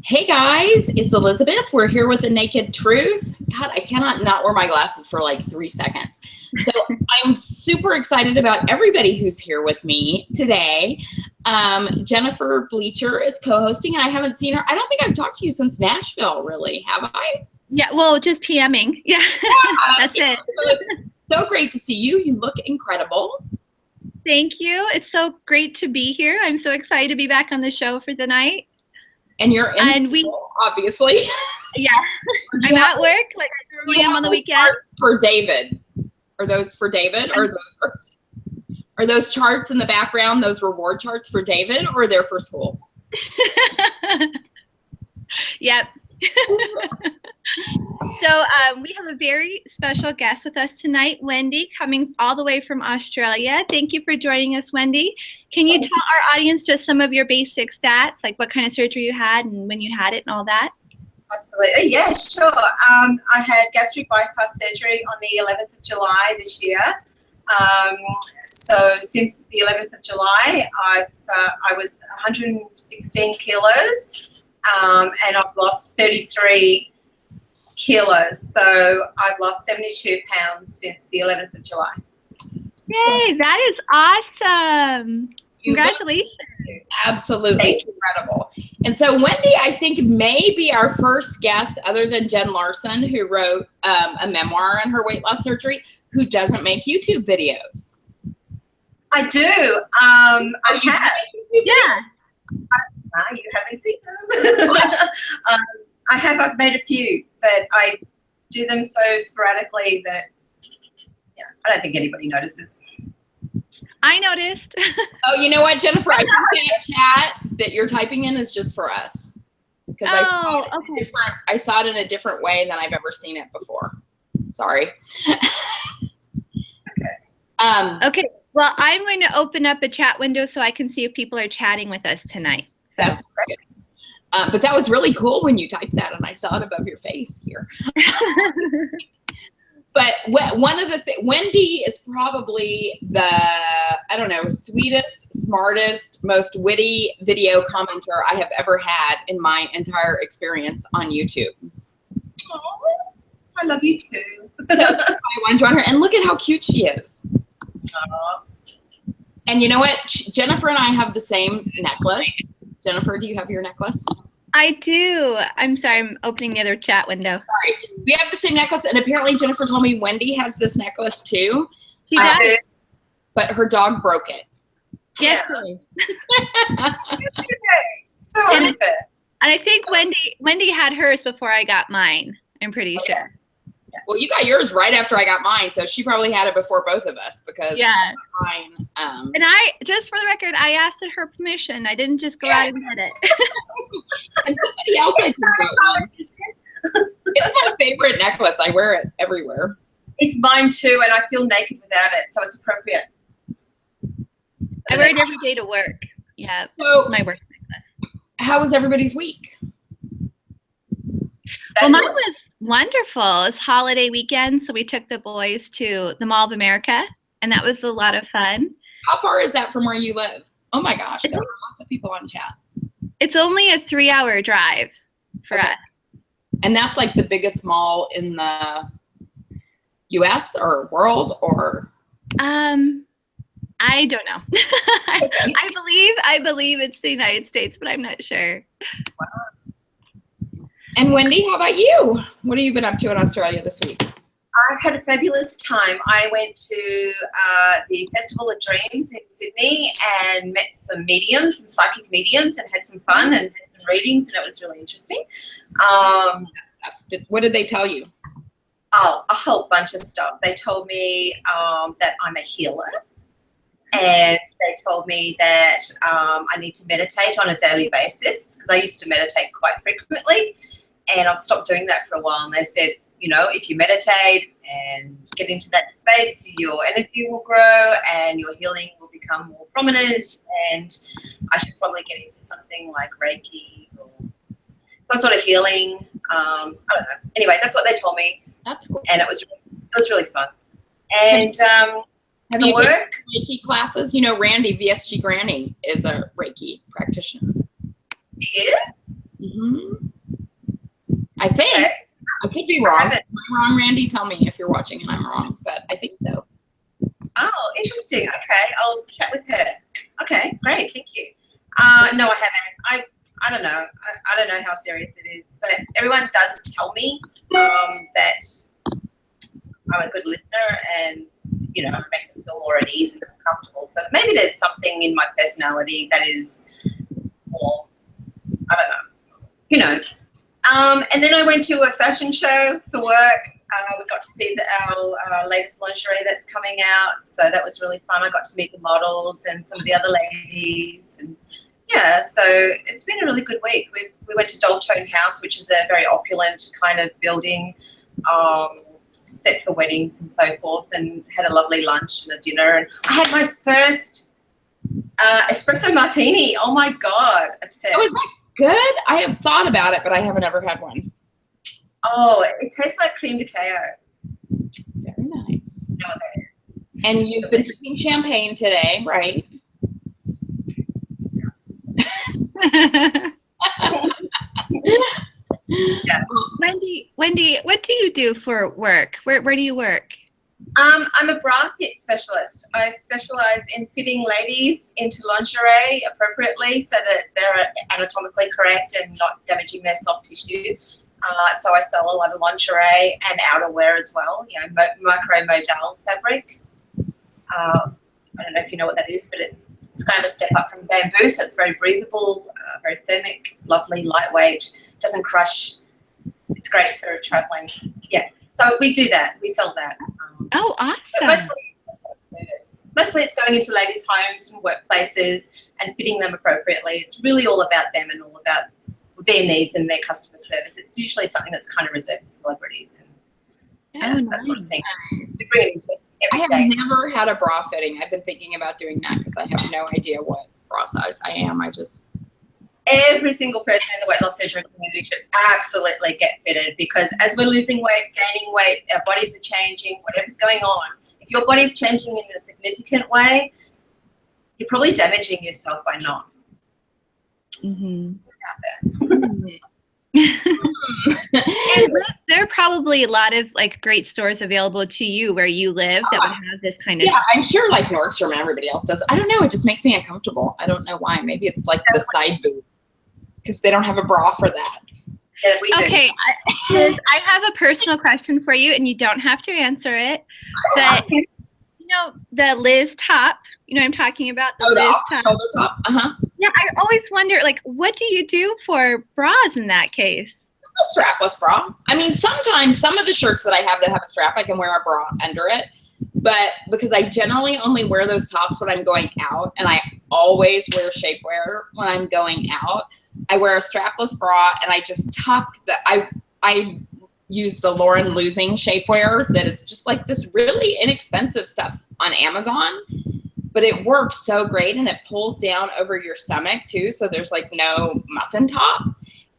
Hey guys, it's Elizabeth. We're here with The Naked Truth. God, I cannot not wear my glasses for like 3 seconds. So I'm super excited about everybody who's here with me today. Jennifer Bleacher is co-hosting, and I haven't seen her. I don't think I've talked to you since Nashville, really, have I? Yeah, well, just PMing. Yeah, that's it. So it's so great to see you. You look incredible. Thank you. It's so great to be here. I'm so excited to be back on the show for the night. And you're in school, obviously. Yeah, I'm at work like I normally am on the weekend. For David, are those for David, or are those charts in the background? Those reward charts for David, or they're for school? Yep. So we have a very special guest with us tonight, Wendy, coming all the way from Australia. Thank you for joining us, Wendy. Can you tell our audience just some of your basic stats, like what kind of surgery you had and when you had it and all that? Absolutely, yeah, sure. I had gastric bypass surgery on the 11th of July this year. So since the 11th of July, I was 116 kilos. And I've lost 33 kilos. So I've lost 72 pounds since the 11th of July. Yay, that is awesome. Congratulations. Absolutely incredible. And so Wendy, I think, may be our first guest other than Jen Larson, who wrote a memoir on her weight loss surgery, who doesn't make YouTube videos. I do. I have. Yeah. You haven't seen them. I've made a few, but I do them so sporadically that, yeah, I don't think anybody notices. I noticed. Oh, you know what, Jennifer? I think that chat that you're typing in is just for us. Because I saw it in a different way than I've ever seen it before. Sorry. Okay. Okay. Well, I'm going to open up a chat window so I can see if people are chatting with us tonight. So. That's great. But that was really cool when you typed that, and I saw it above your face here. But one of the Wendy is probably the, I don't know, sweetest, smartest, most witty video commenter I have ever had in my entire experience on YouTube. Oh, I love you too. So that's why I want to join her. And look at how cute she is. And you know what? Jennifer and I have the same necklace. Jennifer, do you have your necklace? I do. I'm sorry. I'm opening the other chat window. Sorry. We have the same necklace, and apparently Jennifer told me Wendy has this necklace too. She does. But her dog broke it. Yes. So unfair. And I think Wendy had hers before I got mine. I'm pretty sure. Yeah. Well, you got yours right after I got mine, so she probably had it before both of us because mine. And just for the record, I asked her permission. I didn't just go out and get it. And somebody else I think got one. It's my favorite necklace. I wear it everywhere. It's mine too, and I feel naked without it, so it's appropriate. I wear it every day to work. Yeah, so my work necklace. How was everybody's week? Well, mine was wonderful. It's holiday weekend, so we took the boys to the Mall of America, and that was a lot of fun. How far is that from where you live? Oh my gosh, there are lots of people on chat. It's only a 3-hour drive for us. And that's like the biggest mall in the U.S. or world, or? I don't know. I believe it's the United States, but I'm not sure. Wow. And Wendy, how about you? What have you been up to in Australia this week? I've had a fabulous time. I went to the Festival of Dreams in Sydney and met some mediums, some psychic mediums, and had some fun and had some readings, and it was really interesting. What did they tell you? Oh, a whole bunch of stuff. They told me that I'm a healer, and they told me that I need to meditate on a daily basis, because I used to meditate quite frequently, and I've stopped doing that for a while. And they said, you know, if you meditate and get into that space, your energy will grow and your healing will become more prominent, and I should probably get into something like Reiki or some sort of healing. I don't know. Anyway, that's what they told me. That's cool. And it was really fun. And have you work Reiki classes? You know, Randy VSG Granny is a Reiki practitioner. He is? I think. Okay. I could be wrong. Am I wrong, Randy? Tell me if you're watching and I'm wrong, but I think so. Oh, interesting. Okay, I'll chat with her. Okay, great. Thank you. No, I haven't. I don't know. I don't know how serious it is, but everyone does tell me that I'm a good listener and, you know, make them feel more at ease and comfortable. So maybe there's something in my personality that is more, I don't know. Who knows? And then I went to a fashion show for work. We got to see our latest lingerie that's coming out. So that was really fun. I got to meet the models and some of the other ladies. And yeah, so it's been a really good week. We went to Doltone House, which is a very opulent kind of building set for weddings and so forth, and had a lovely lunch and a dinner. And I had my first espresso martini. Oh, my God. Obsessed. Oh, is that good? I have thought about it, but I haven't ever had one. Oh, it tastes like cream de cacao. Very nice. You know what that is? And you've been drinking champagne today, right? Yeah. Wendy, what do you do for work? Where do you work? I'm a bra fit specialist. I specialize in fitting ladies into lingerie appropriately so that they're anatomically correct and not damaging their soft tissue. So I sell a lot of lingerie and outerwear as well, you know, micro-modal fabric. I don't know if you know what that is, but it's kind of a step up from bamboo, so it's very breathable, very thermic, lovely, lightweight, doesn't crush. It's great for traveling. Yeah, so we do that. We sell that. Oh, awesome. But mostly it's going into ladies' homes and workplaces and fitting them appropriately. It's really all about them and all about their needs and their customer service. It's usually something that's kind of reserved for celebrities and that sort of thing. We bring it into every day. I have never had a bra fitting. I've been thinking about doing that because I have no idea what bra size I am. Every single person in the weight loss surgery community should absolutely get fitted, because as we're losing weight, gaining weight, our bodies are changing, whatever's going on. If your body's changing in a significant way, you're probably damaging yourself by not. Mm-hmm. Out there. And Liz, there are probably a lot of like great stores available to you where you live that would have this kind of. Yeah, I'm sure like Nordstrom and everybody else does. I don't know. It just makes me uncomfortable. I don't know why. Maybe it's like the side boob because they don't have a bra for that. Yeah, we do. Okay, Liz, I have a personal question for you, and you don't have to answer it. But you know the Liz top. You know what I'm talking about? The Liz top. Shoulder top. Yeah, I always wonder, like, what do you do for bras in that case? It's a strapless bra. I mean, sometimes some of the shirts that I have that have a strap, I can wear a bra under it. But because I generally only wear those tops when I'm going out, and I always wear shapewear when I'm going out, I wear a strapless bra, and I just tuck I use the Lauren Losing shapewear that is just like this really inexpensive stuff on Amazon. But it works so great, and it pulls down over your stomach too, so there's like no muffin top.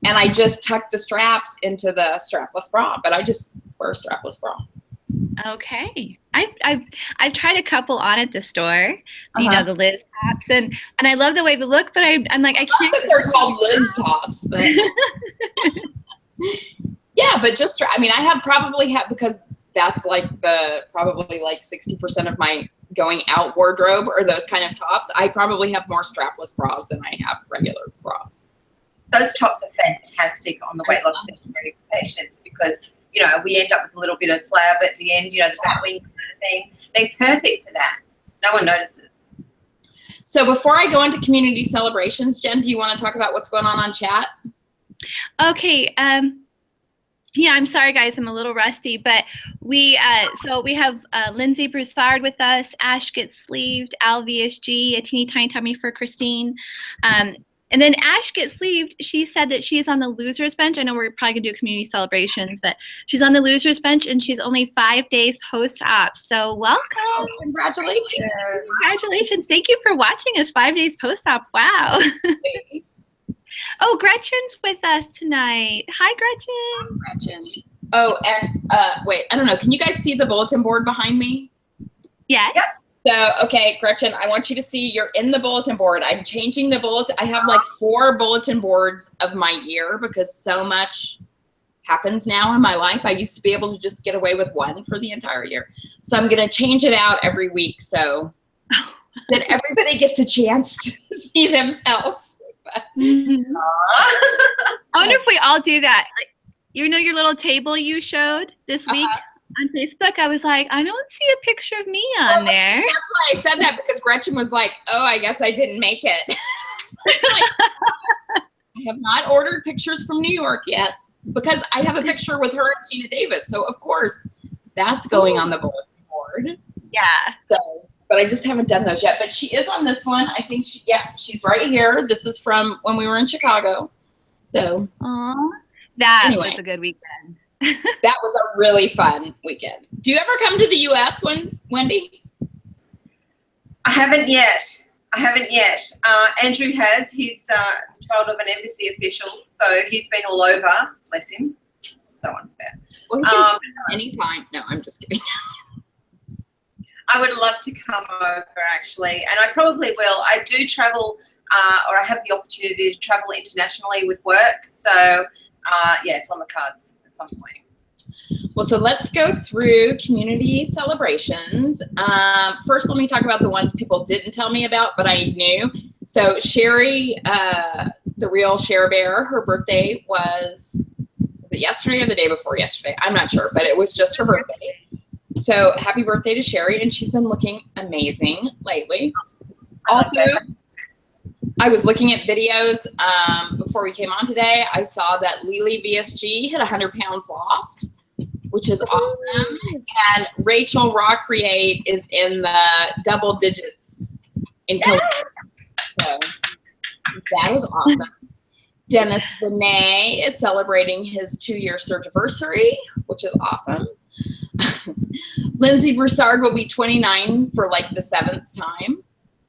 And I just tuck the straps into the strapless bra, but I just wear a strapless bra. Okay, I've tried a couple on at the store, you know, the Liz tops, and I love the way they look, but I'm like I can't. That they're called Liz tops, but yeah, but just I mean, I probably have because that's like probably like 60% of my going out wardrobe or those kind of tops. I probably have more strapless bras than I have regular bras. Those tops are fantastic on the weight loss surgery patients because, you know, we end up with a little bit of flab at the end, you know, the fat wing kind of thing. They're perfect for that. No one notices. So before I go into community celebrations, Jen, do you want to talk about what's going on chat? Okay. Yeah, I'm sorry, guys. I'm a little rusty, but we have Lindsay Broussard with us, Ash Gets Sleeved, Al VSG, a teeny tiny tummy for Christine. And then Ash Gets Sleeved, she said that she's on the loser's bench. I know we're probably going to do community celebrations, but she's on the loser's bench, and she's only 5 days post-op. So welcome. Oh, congratulations. Congratulations. Thank you for watching us 5 days post-op. Wow. Oh, Gretchen's with us tonight. Hi, Gretchen. Gretchen. Oh, and wait, I don't know. Can you guys see the bulletin board behind me? Yes. Yep. So, okay, Gretchen, I want you to see you're in the bulletin board. I'm changing the bulletin. I have like 4 bulletin boards of my year because so much happens now in my life. I used to be able to just get away with 1 for the entire year. So I'm going to change it out every week so that everybody gets a chance to see themselves. Mm-hmm. I wonder if we all do that. Like, you know, your little table you showed this week on Facebook, I was like, I don't see a picture of me on there. That's why I said that, because Gretchen was like, oh, I guess I didn't make it. I have not ordered pictures from New York yet because I have a picture with her and Tina Davis. So, of course, that's going on the bulletin board. Yeah. So, but I just haven't done those yet. But she is on this one. I think, she's right here. This is from when we were in Chicago. So, that was a good weekend. That was a really fun weekend. Do you ever come to the U.S., Wendy? I haven't yet. Andrew has. He's the child of an embassy official, so he's been all over. Bless him. So unfair. Well, he can come anytime. No, I'm just kidding. I would love to come over, actually, and I probably will. I do travel, or I have the opportunity to travel internationally with work, so it's on the cards at some point. Well, so let's go through community celebrations. First, let me talk about the ones people didn't tell me about, but I knew. So Sherry, the real Cher Bear, her birthday was it yesterday or the day before yesterday? I'm not sure, but it was just her birthday. So happy birthday to Sherry, and she's been looking amazing lately. Also, I was looking at videos before we came on today. I saw that Lily VSG hit 100 pounds lost, which is awesome. And Rachel Raw Create is in the double digits in kilograms. So that was awesome. Dennis Benet is celebrating his 2-year surgiversary, which is awesome. Lindsay Broussard will be 29 for like the 7th time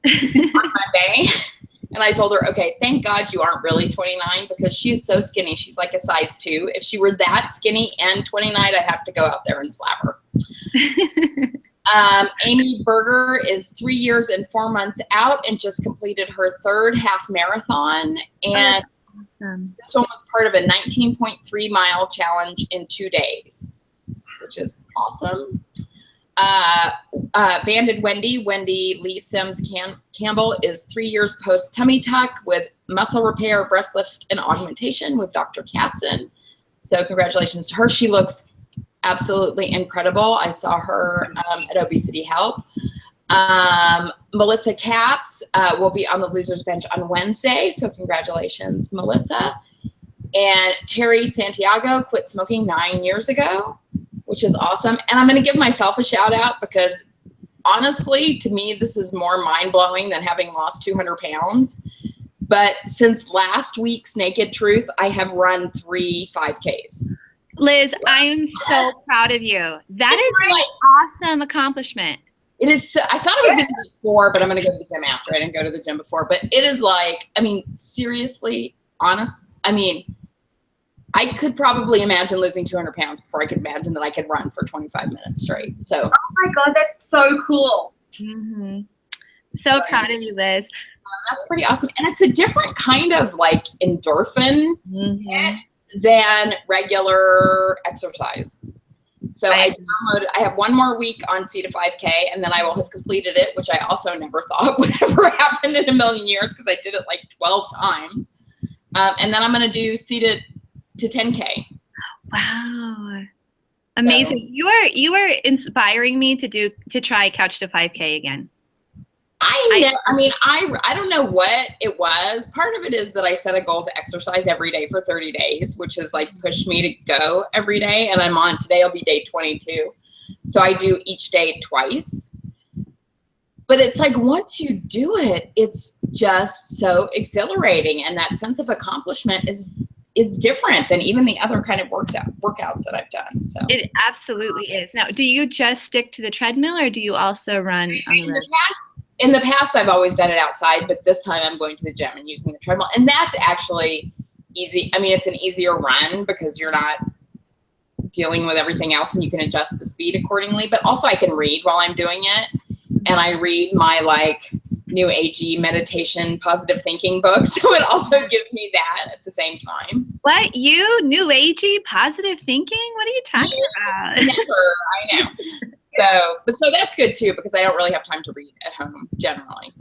on Monday. And I told her, okay, thank God you aren't really 29 because she is so skinny. She's like a size 2. If she were that skinny and 29, I'd have to go out there and slap her. Amy Berger is 3 years and 4 months out and just completed her 3rd half marathon. And awesome. This one was part of a 19.3-mile challenge in 2 days, which is awesome. Banded Wendy Lee Sims Campbell is 3 years post tummy tuck with muscle repair, breast lift, and augmentation with Dr. Katzen. So congratulations to her. She looks absolutely incredible. I saw her at Obesity Help. Melissa Capps will be on the losers bench on Wednesday. So congratulations, Melissa. And Terry Santiago quit smoking 9 years ago, which is awesome. And I'm going to give myself a shout out because honestly, to me, this is more mind blowing than having lost 200 pounds. But since last week's Naked Truth, I have run 3 5Ks. Liz, I am so proud of you. That is an awesome accomplishment. It is. I thought it was going to be 4, but I'm going to go to the gym after. I didn't go to the gym before. But it is like, I mean, seriously, honest. I mean, I could probably imagine losing 200 pounds before I could imagine that I could run for 25 minutes straight. So. Oh my God, that's so cool. Mm-hmm. So proud of you, Liz. That's pretty awesome. And it's a different kind of like endorphin than regular exercise. So I have 1 more week on C to 5K, and then I will have completed it, which I also never thought would ever happen in a million years because I did it like 12 times. And then I'm going to do C to 10K. Wow. Amazing. So, you are inspiring me to try Couch to 5K again. I don't know what it was. Part of it is that I set a goal to exercise every day for 30 days, which has like pushed me to go every day. And today will be day 22. So I do each day twice. But it's like once you do it, it's just so exhilarating. And that sense of accomplishment is different than even the other kind of workouts that I've done. So it absolutely is. Now, do you just stick to the treadmill or do you also run on the road? In the past, I've always done it outside, but this time I'm going to the gym and using the treadmill. And that's actually easy. I mean, it's an easier run because you're not dealing with everything else and you can adjust the speed accordingly. But also I can read while I'm doing it. and I read my like new agey meditation, positive thinking book. So it also gives me that at the same time. What, you new agey positive thinking? What are you talking about? Never, I know. So that's good too, because I don't really have time to read at home generally.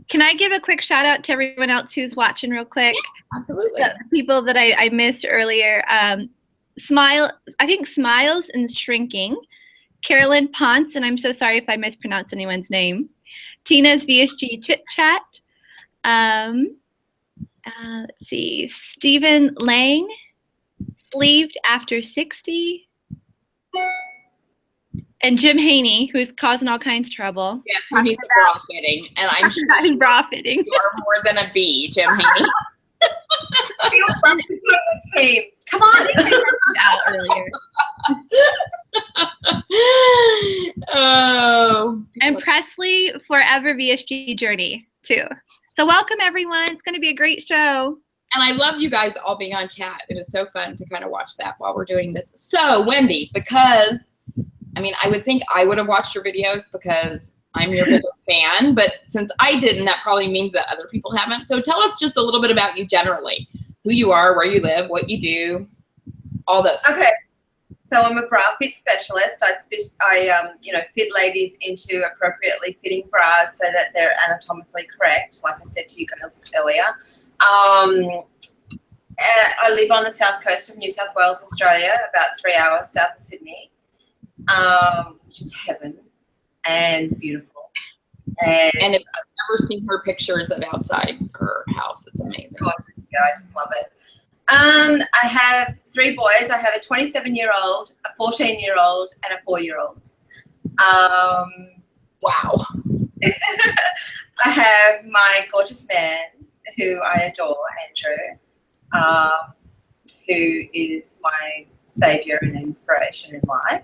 Can I give a quick shout out to everyone else who's watching real quick? Yes, absolutely. The people that I missed earlier. I think Smiles and Shrinking. Carolyn Ponce, and I'm so sorry if I mispronounce anyone's name. Tina's VSG Chit Chat. Let's see. Stephen Lang. Sleeved After 60. And Jim Haney, who's causing all kinds of trouble. Yes, who needs a bra fitting. And I'm sure his bra fitting. you are more than a bee, Jim Haney. Feel love to join the team. Come on. I think I out earlier. Oh. And Presley Forever VSG Journey, too. So welcome, everyone. It's going to be a great show. And I love you guys all being on chat. It is so fun to kind of watch that while we're doing this. So, Wendy, because, I mean, I would think I would have watched your videos because I'm your biggest fan, but since I didn't, that probably means that other people haven't. So tell us just a little bit about you generally, who you are, where you live, what you do, all those things. Okay. So I'm a bra fit specialist. I fit ladies into appropriately fitting bras so that they're anatomically correct, like I said to you girls earlier. I live on the south coast of New South Wales, Australia, about 3 hours south of Sydney, which is heaven and beautiful. And if I've ever seen her pictures of outside her house, it's amazing. I just love it. I have 3 boys. I have a 27-year-old, a 14-year-old, and a 4-year-old. Wow. I have my gorgeous man, who I adore, Andrew, who is my savior and inspiration in life.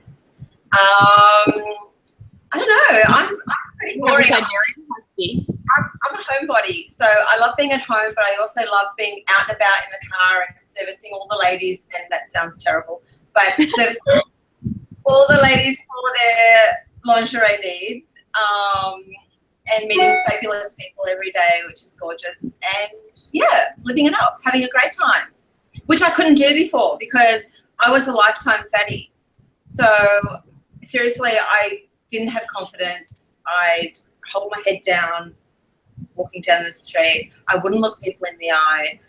I don't know. I'm pretty boring. I'm a homebody, so I love being at home, but I also love being out and about in the car and servicing all the ladies, and that sounds terrible, but servicing all the ladies for their lingerie needs, and meeting fabulous people every day, which is gorgeous, and yeah, living it up, having a great time, which I couldn't do before because I was a lifetime fatty. So seriously, I didn't have confidence. I'd hold my head down walking down the street. I wouldn't look people in the eye.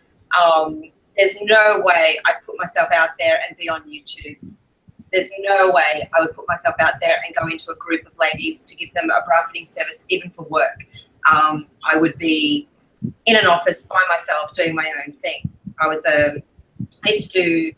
There's no way I'd put myself out there and be on YouTube. There's no way I would put myself out there and go into a group of ladies to give them a bra fitting service, even for work. I would be in an office by myself doing my own thing. I used to do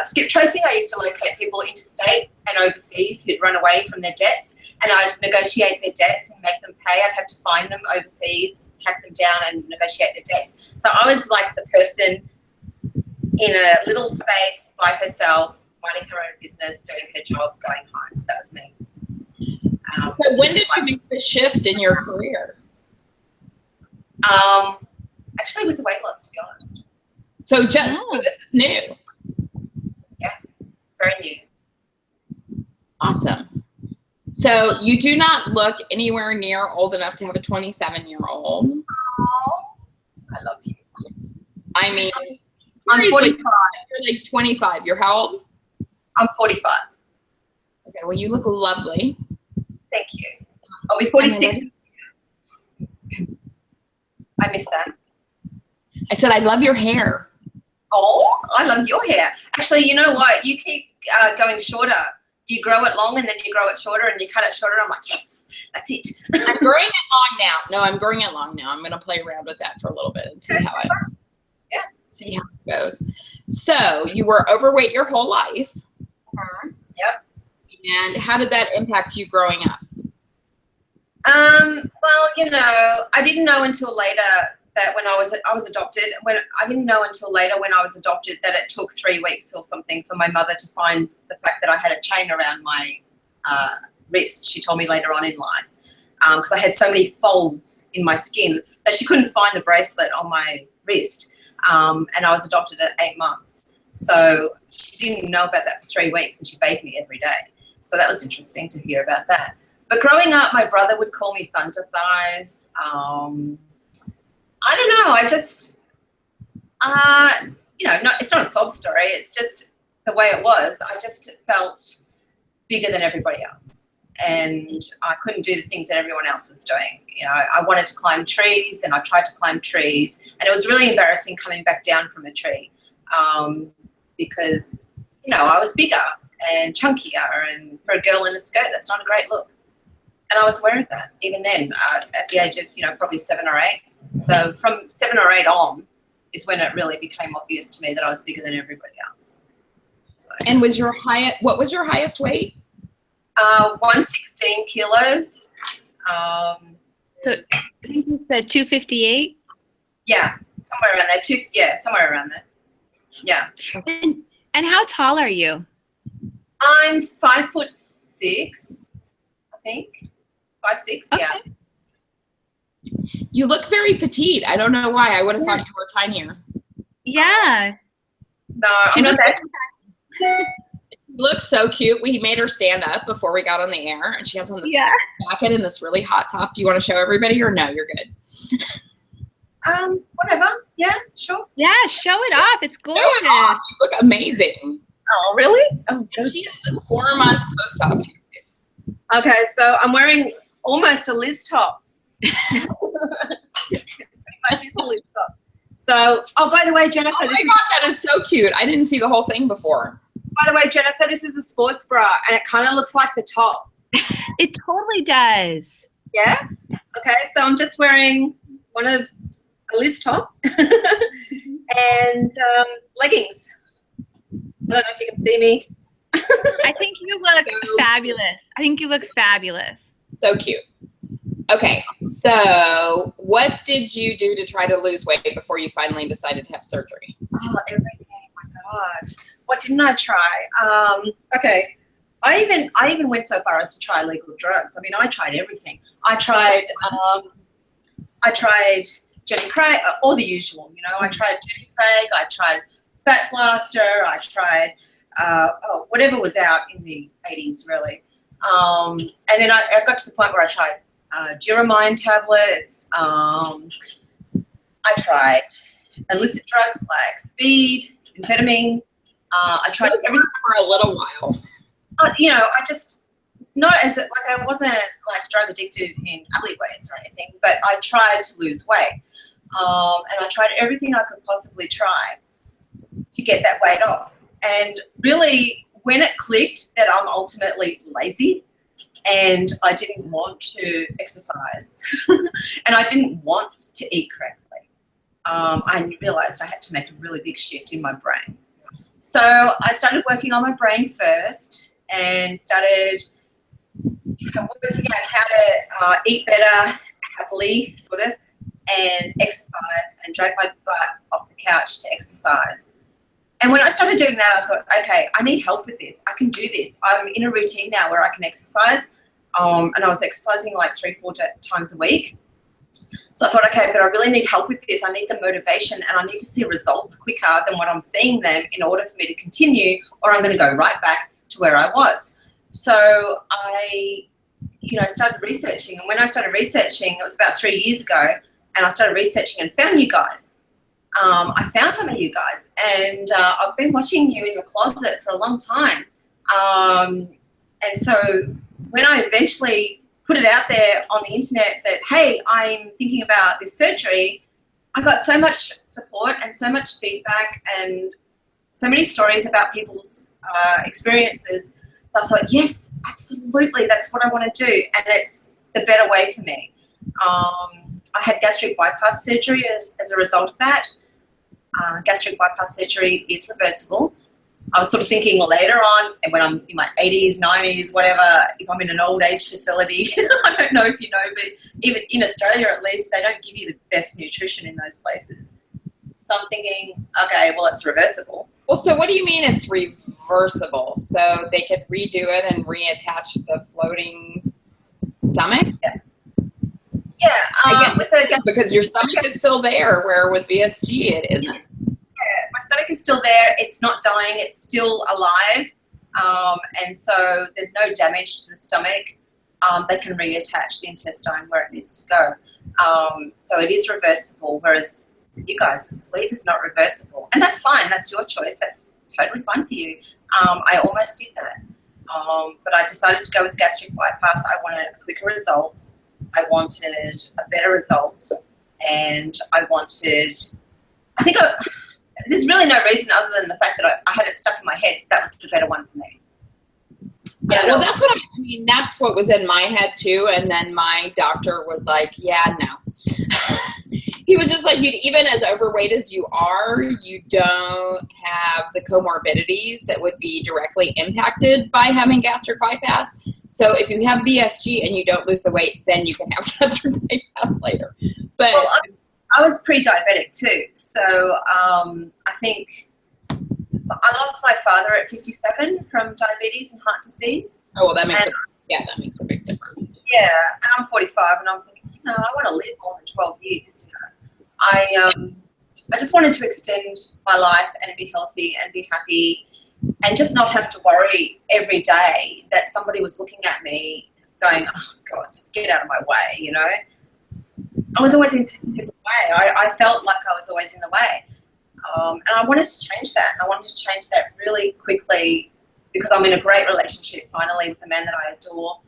skip tracing. I used to locate people interstate and overseas who'd run away from their debts, and I'd negotiate their debts and make them pay. I'd have to find them overseas, track them down and negotiate their debts. So I was like the person in a little space by herself, minding her own business, doing her job, going home. That was me. So when did you make the shift in your career? Actually with the weight loss, to be honest. So just so this is new. Yeah, it's very new. Awesome. So you do not look anywhere near old enough to have a 27-year-old. Oh, I love you. I mean, I'm 45. You're like 25. You're how old? I'm 45. Okay, well, you look lovely. Thank you. I'll be 46. I missed that. I said, I love your hair. Oh, I love your hair. Actually, you know what? You keep going shorter. You grow it long and then you grow it shorter and you cut it shorter. I'm like, yes, that's it. I'm growing it long now. No, I'm growing it long now. I'm going to play around with that for a little bit and see how it goes. So you were overweight your whole life. Yep. And how did that impact you growing up? Well, you know, I didn't know until later that when I was adopted, I didn't know until later when I was adopted that it took 3 weeks or something for my mother to find the fact that I had a chain around my wrist. She told me later on in life, because I had so many folds in my skin that she couldn't find the bracelet on my wrist. And I was adopted at 8 months. So she didn't know about that for 3 weeks and she bathed me every day. So that was interesting to hear about that. But growing up, my brother would call me Thunder Thighs. I don't know. I just, you know, it's not a sob story. It's just the way it was. I just felt bigger than everybody else. And I couldn't do the things that everyone else was doing. You know, I wanted to climb trees, and I tried to climb trees. And it was really embarrassing coming back down from a tree because, you know, I was bigger and chunkier. And for a girl in a skirt, that's not a great look. And I was aware of that even then at the age of, you know, probably 7 or 8. So from 7 or 8 on is when it really became obvious to me that I was bigger than everybody else. So. And what was your highest weight? 116 kilos. So I think you said 258? Yeah, somewhere around there. Somewhere around there. Yeah. And how tall are you? I'm 5'6", I think. 5'6", okay. Yeah. You look very petite. I don't know why. I would have thought you were tinier. Yeah. No, I'm not that. She looks so cute. We made her stand up before we got on the air, and she has on this jacket and this really hot top. Do you want to show everybody, or no? You're good. Whatever. Yeah, sure. Yeah, show it off. It's gorgeous. Show it off. You look amazing. Oh, really? Oh, And she is 4 months post-op. okay. So I'm wearing almost a Liz top. Pretty much is a Liz top. So, oh, by the way, Jennifer. Oh my God, that is so cute. I didn't see the whole thing before. By the way, Jennifer, this is a sports bra, and it kind of looks like the top. It totally does. Yeah? Okay, so I'm just wearing one of a Liz top and leggings. I don't know if you can see me. I think you look fabulous. I think you look fabulous. So cute. Okay, so what did you do to try to lose weight before you finally decided to have surgery? Oh, everything. Oh my God. What didn't I try? Okay. I even went so far as to try illegal drugs. I mean, I tried everything. I tried Jenny Craig, all the usual, you know. I tried Jenny Craig, I tried Fat Blaster, I tried whatever was out in the 80s, really. And then I got to the point where I tried Duramine tablets. I tried illicit drugs like speed, amphetamine. I tried everything for a little while. You know, I just not as like I wasn't like drug addicted in ugly ways or anything, but I tried to lose weight, and I tried everything I could possibly try to get that weight off. And really, when it clicked that I'm ultimately lazy and I didn't want to exercise and I didn't want to eat correctly, I realized I had to make a really big shift in my brain. So I started working on my brain first and started working out how to eat better, happily, sort of, and exercise and drag my butt off the couch to exercise. And when I started doing that, I thought, okay, I need help with this. I can do this. I'm in a routine now where I can exercise. And I was exercising like 3-4 times a week. So I thought, okay, but I really need help with this. I need the motivation and I need to see results quicker than what I'm seeing them in order for me to continue, or I'm going to go right back to where I was. So I, started researching. And when I started researching, it was about 3 years ago, and I started researching and found you guys. I found some of you guys, and I've been watching you in the closet for a long time. And so when I eventually put it out there on the internet that, hey, I'm thinking about this surgery, I got so much support and so much feedback and so many stories about people's experiences. I thought, yes, absolutely, that's what I want to do, and it's the better way for me. I had gastric bypass surgery as a result of that. Gastric bypass surgery is reversible. I was sort of thinking later on, and when I'm in my 80s, 90s, whatever, if I'm in an old age facility, I don't know if you know, but even in Australia at least, they don't give you the best nutrition in those places. So I'm thinking, okay, well, it's reversible. Well, so what do you mean it's reversible? So they could redo it and reattach the floating stomach? Yeah. Yeah, I guess because your stomach is still there, where with VSG it isn't. Yeah, my stomach is still there. It's not dying. It's still alive, and so there's no damage to the stomach. they can reattach the intestine where it needs to go. So it is reversible, whereas you guys, the sleeve is not reversible. And that's fine. That's your choice. That's totally fine for you. I almost did that. But I decided to go with gastric bypass. I wanted a quicker result. I wanted a better result. And I wanted, there's really no reason other than the fact that I had it stuck in my head. That was the better one for me. Yeah, well, that's what I mean. That's what was in my head too. And then my doctor was like, "Yeah, no." He was just like, even as overweight as you are, you don't have the comorbidities that would be directly impacted by having gastric bypass. So if you have VSG and you don't lose the weight, then you can have gastric bypass later. But well, I was pre-diabetic too. So I think I lost my father at 57 from diabetes and heart disease. Oh, well, that makes a big difference. Yeah, and I'm 45, and I'm thinking, I want to live more than 12 years. I just wanted to extend my life and be healthy and be happy, and just not have to worry every day that somebody was looking at me, going, "Oh God, just get out of my way." I was always in people's way. I felt like I was always in the way. And I wanted to change that. I wanted to change that really quickly because I'm in a great relationship finally with a man that I adore.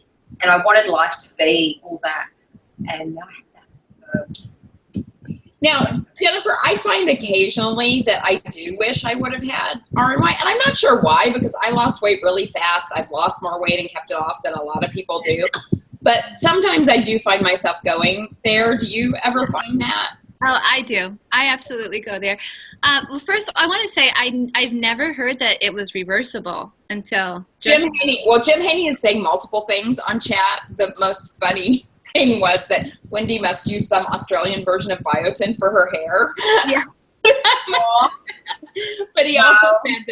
And I wanted life to be all that. And now I have that. So. Now, Jennifer, I find occasionally that I do wish I would have had RMI. And I'm not sure why, because I lost weight really fast. I've lost more weight and kept it off than a lot of people do. But sometimes I do find myself going there. Do you ever find that? Oh, I do. I absolutely go there. Well, first, I want to say I've never heard that it was reversible until Jim Haney. Well, Jim Haney is saying multiple things on chat. The most funny thing was that Wendy must use some Australian version of biotin for her hair. Yeah. But he also said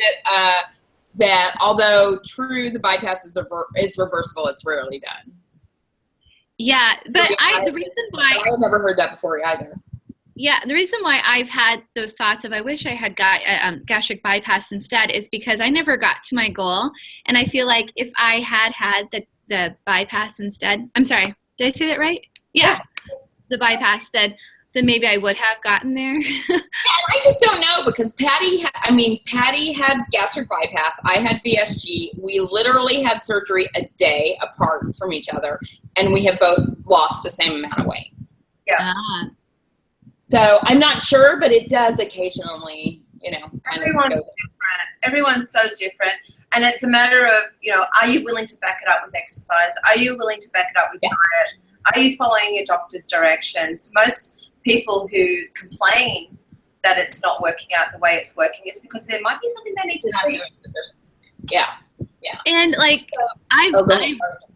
that although true, the bypass is reversible, it's rarely done. Yeah, but the reason why I've never heard that before either. Yeah, the reason why I've had those thoughts of I wish I had got gastric bypass instead is because I never got to my goal, and I feel like if I had the bypass instead, I'm sorry, did I say that right? Yeah, the bypass, then maybe I would have gotten there. And I just don't know because Patty had gastric bypass. I had VSG. We literally had surgery a day apart from each other, and we have both lost the same amount of weight. Yeah. So I'm not sure, but it does occasionally, Everyone's different. Everyone's so different. And it's a matter of, are you willing to back it up with exercise? Are you willing to back it up with diet? Are you following your doctor's directions? Most people who complain that it's not working out the way it's working is because there might be something they need to do. Yeah. And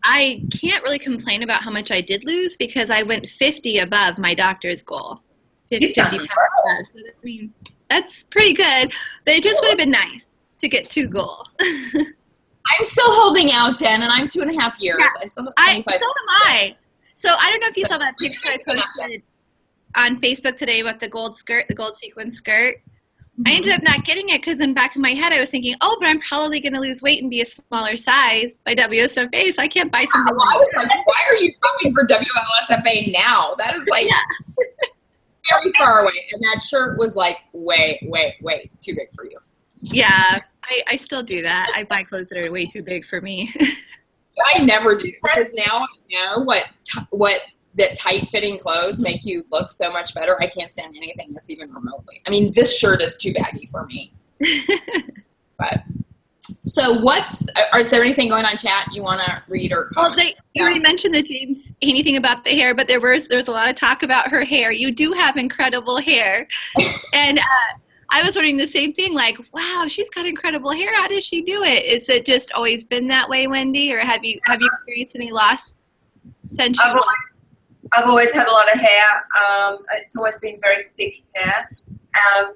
I can't really complain about how much I did lose because I went 50 above my doctor's goal. 50 pounds above. So I mean, that's pretty good. But it just would have been nice to get to goal. I'm still holding out, Jen, and I'm 2.5 years. Yeah, I still have 25. So am I. So I don't know if you saw that picture I posted on Facebook today about the gold sequin skirt. I ended up not getting it because in the back of my head I was thinking, but I'm probably going to lose weight and be a smaller size by WSFA, so I can't buy something. Well, I was like, why are you shopping for WSFA now? That is like very far away. And that shirt was like way too big for you. Yeah, I still do that. I buy clothes that are way too big for me. I never do because now I know what that tight-fitting clothes make you look so much better. I can't stand anything that's even remotely. I mean, this shirt is too baggy for me. But so is there anything going on chat you want to read or comment? Well, you already mentioned the James anything about the hair, but there was a lot of talk about her hair. You do have incredible hair. And I was wondering the same thing, like, wow, she's got incredible hair. How does she do it? Is it just always been that way, Wendy, or have you experienced any loss since you I've always had a lot of hair. It's always been very thick hair.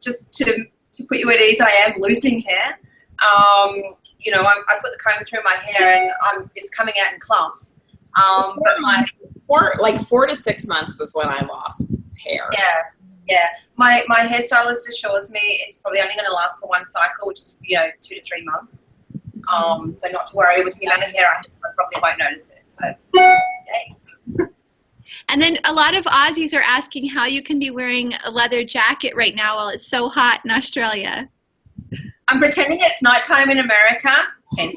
Just to put you at ease, I am losing hair. I put the comb through my hair and it's coming out in clumps. But 4 to 6 months was when I lost hair. Yeah. My hairstylist assures me it's probably only going to last for one cycle, which is 2 to 3 months. So not to worry. With the amount of hair I have, I probably won't notice it. So, yay. And then a lot of Aussies are asking how you can be wearing a leather jacket right now while it's so hot in Australia. I'm pretending it's nighttime in America. Hence.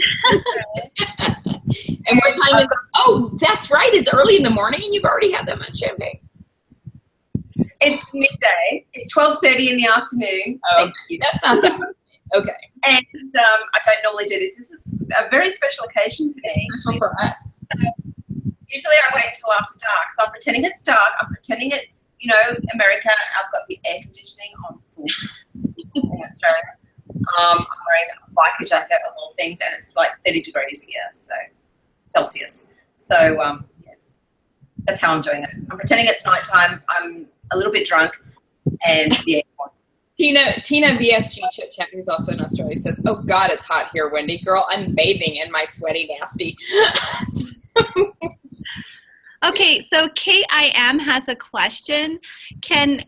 And what time is it? Oh, that's right. It's early in the morning and you've already had that much champagne. It's midday. It's 12:30 in the afternoon. Oh, Thank you. that's not that. Okay. And I don't normally do this. This is a very special occasion for me. Special for us. Usually I wait until after dark. So I'm pretending it's dark. I'm pretending it's, you know, America. I've got the air conditioning on full in Australia. I'm wearing a biker jacket of all things, and it's like 30 degrees here, so Celsius. So yeah, that's how I'm doing it. I'm pretending it's nighttime. I'm a little bit drunk, and the airports. Tina VSG Chit Chat, who's also in Australia, says, "Oh God, it's hot here, Wendy. Girl, I'm bathing in my sweaty nasty." Okay, so KIM has a question. Can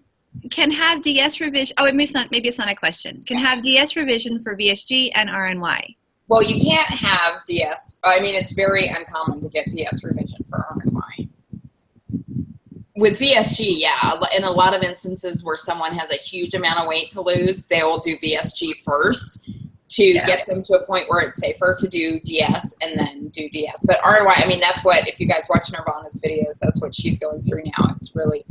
have DS revision? Oh, maybe it's not a question. Can have DS revision for VSG and RNY? Well, you can't have DS. I mean, it's very uncommon to get DS revision for RNY. With VSG, yeah, in a lot of instances where someone has a huge amount of weight to lose, they will do VSG first to get them to a point where it's safer to do DS and then do DS. But RNY, I mean, that's what, if you guys watch Nirvana's videos, that's what she's going through now. It's really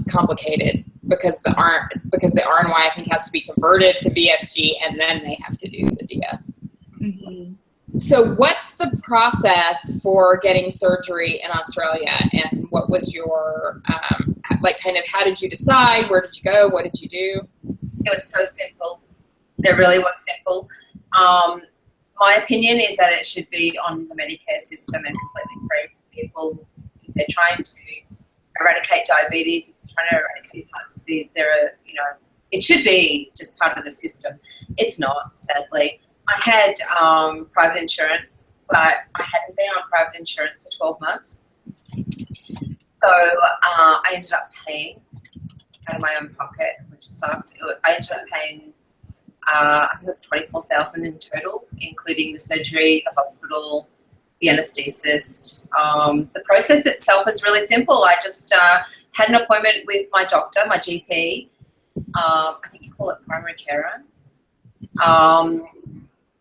complicated because the RNY, I think, has to be converted to VSG and then they have to do the DS. Mm-hmm. So what's the process for getting surgery in Australia, and what was your kind of how did you decide, where did you go, what did you do? It was so simple. It really was simple. My opinion is that it should be on the Medicare system and completely free for people. If they're trying to eradicate diabetes, if they're trying to eradicate heart disease, it should be just part of the system. It's not, sadly. I had private insurance, but I hadn't been on private insurance for 12 months. So I ended up paying out of my own pocket, which sucked. I ended up paying, I think it was $24,000 in total, including the surgery, the hospital, the anaesthetist. The process itself is really simple. I just had an appointment with my doctor, my GP. I think you call it primary carer.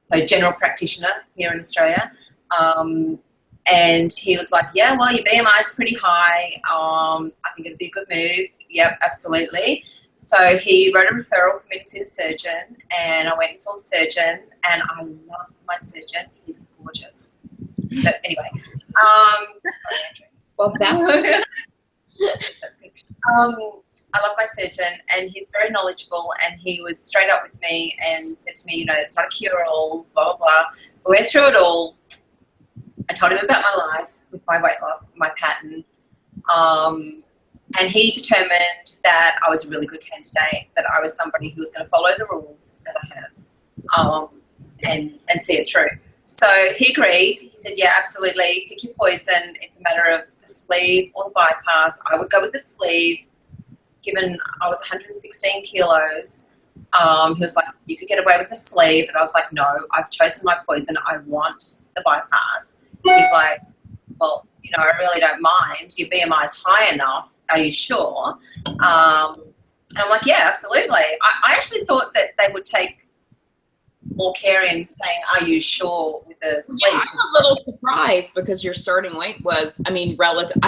So general practitioner here in Australia. And he was like, yeah, well, your BMI is pretty high. I think it'd be a good move. Yep, absolutely. So he wrote a referral for me to see the surgeon, and I went and saw the surgeon, and I love my surgeon. He's gorgeous. But anyway, sorry, Andrew. Well, that's good. I love my surgeon, and he's very knowledgeable, and he was straight up with me and said to me, it's not a cure-all, blah, blah, blah. We went through it all. I told him about my life with my weight loss, my pattern, and he determined that I was a really good candidate, that I was somebody who was going to follow the rules as I have, and see it through. So he agreed. He said, yeah, absolutely, pick your poison. It's a matter of the sleeve or the bypass. I would go with the sleeve, given I was 116 kilos. He was like, you could get away with the sleeve. And I was like, no, I've chosen my poison. I want the bypass. He's like, well, I really don't mind. Your BMI is high enough. Are you sure? And I'm like, yeah, absolutely. I actually thought that they would take more care in saying, are you sure with the sleeve? Yeah, I'm a little surprised because your starting weight was, relative.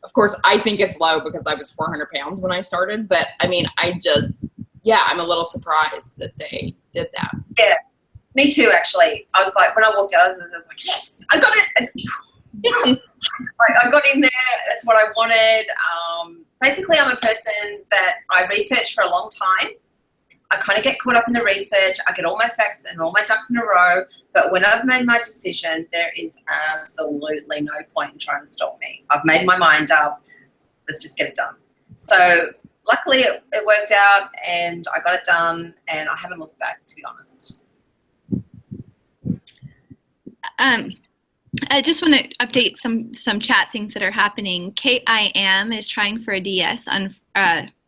Of course, I think it's low because I was 400 pounds when I started. But, I'm a little surprised that they did that. Yeah, me too, actually. I was like, when I walked out, I was like, yes, I got it. I got in there. That's what I wanted. Basically, I'm a person that I research for a long time. I kind of get caught up in the research. I get all my facts and all my ducks in a row. But when I've made my decision, there is absolutely no point in trying to stop me. I've made my mind up. Let's just get it done. So luckily, it worked out, and I got it done, and I haven't looked back, to be honest. I just want to update some chat things that are happening. KIM is trying for a DS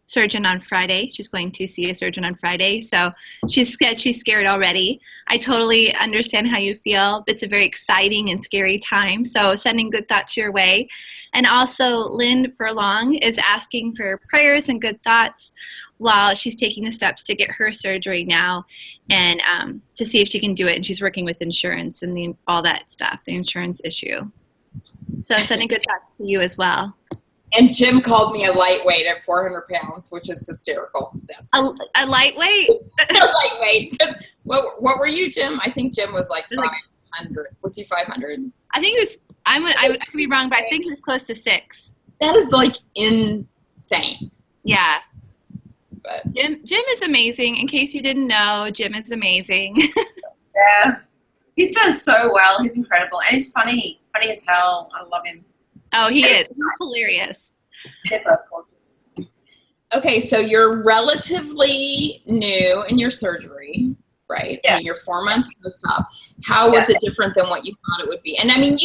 surgeon on Friday. She's going to see a surgeon on Friday. So she's scared already. I totally understand how you feel. It's a very exciting and scary time. So sending good thoughts your way. And also Lynn Furlong is asking for prayers and good thoughts while she's taking the steps to get her surgery now, and to see if she can do it. And she's working with insurance and all that stuff, the insurance issue. So sending good thoughts to you as well. And Jim called me a lightweight at 400 pounds, which is hysterical. That's a lightweight? A lightweight. What were you, Jim? I think Jim was like 500. Was he 500? I think it was, I could be wrong, but I think it was close to 6. That is like insane. Yeah. But Jim is amazing. In case you didn't know, Jim is amazing. Yeah. He's done so well. He's incredible. And he's funny. Funny as hell. I love him. Oh, he is. He's hilarious. They're both gorgeous. okay, so you're relatively new in your surgery, right? Yeah. And you're 4 months post-op. How was it different than what you thought it would be? And I mean,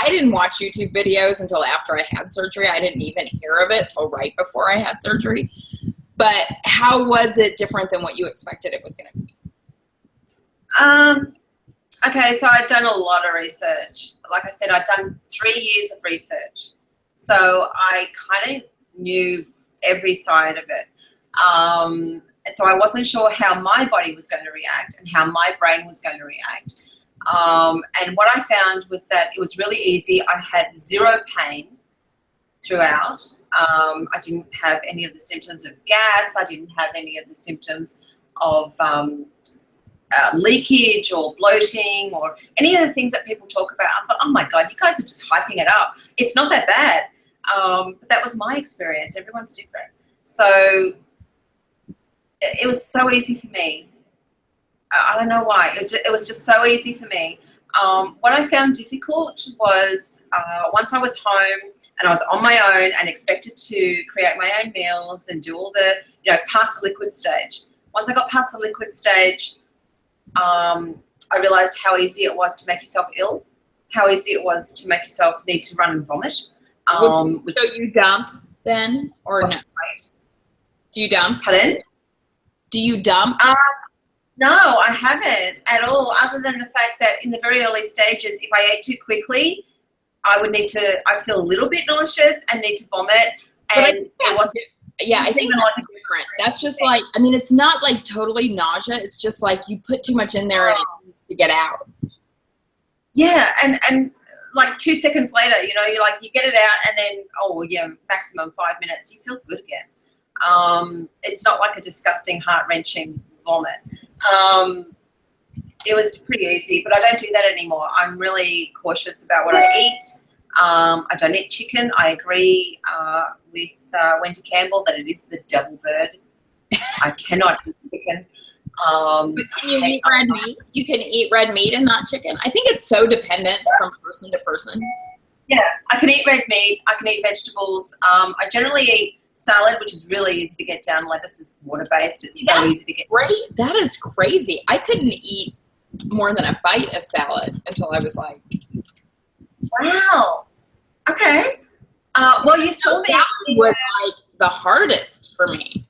I didn't watch YouTube videos until after I had surgery. I didn't even hear of it till right before I had surgery. But how was it different than what you expected it was going to be? Okay, so I'd done a lot of research. Like I said, I'd done 3 years of research. So I kind of knew every side of it. So I wasn't sure how my body was going to react and how my brain was going to react. And what I found was that it was really easy. I had 0 pain throughout. I didn't have any of the symptoms of gas. I didn't have any of the symptoms of leakage or bloating or any of the things that people talk about. I thought, oh my God, you guys are just hyping it up. It's not that bad. But that was my experience. Everyone's different. So it was so easy for me. I don't know why. It was just so easy for me. What I found difficult was once I was home and I was on my own and expected to create my own meals and do all the, past the liquid stage. Once I got past the liquid stage, I realized how easy it was to make yourself ill, how easy it was to make yourself need to run and vomit. So you dump then, or no? Great. Do you dump? Pardon? Do you dump? No, I haven't at all, other than the fact that in the very early stages, if I ate too quickly, I'd feel a little bit nauseous and need to vomit. And it wasn't. Yeah, I think that's different. That's just like, I mean, it's not like totally nausea. It's just like you put too much in there and it needs to get out. Yeah, and like 2 seconds later, you get it out and then, maximum 5 minutes, you feel good again. It's not like a disgusting, heart-wrenching vomit. It was pretty easy, but I don't do that anymore. I'm really cautious about what I eat. I don't eat chicken. I agree with Wendy Campbell that it is the devil bird. I cannot eat chicken. But can you eat red meat? You can eat red meat and not chicken? I think it's so dependent from person to person. Yeah, I can eat red meat. I can eat vegetables. I generally eat salad, which is really easy to get down. Lettuce is water-based. It's so easy to get. Great. That is crazy. I couldn't eat more than a bite of salad until I was like, wow. Okay. Well, you saw me. That was like the hardest for me.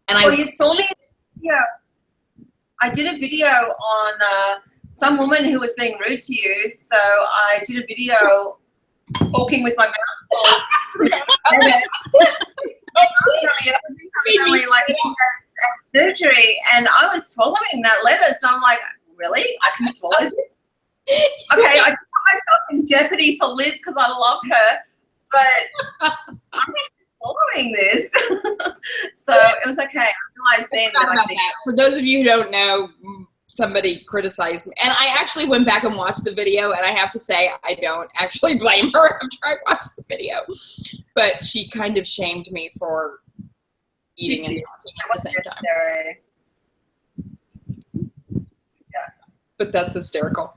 And you saw me. Yeah. I did a video on some woman who was being rude to you. So I did a video talking with my mouth full. Only like a few days after surgery, and I was swallowing that lettuce. And I'm like, really? I can swallow this? Okay, I just put myself in jeopardy for Liz because I love her, but I'm actually swallowing this. So it was okay. I realized then that for those of you who don't know, somebody criticized me, and I actually went back and watched the video, and I have to say I don't actually blame her after I watched the video, but she kind of shamed me for eating and talking at the same time. Yeah. But that's hysterical.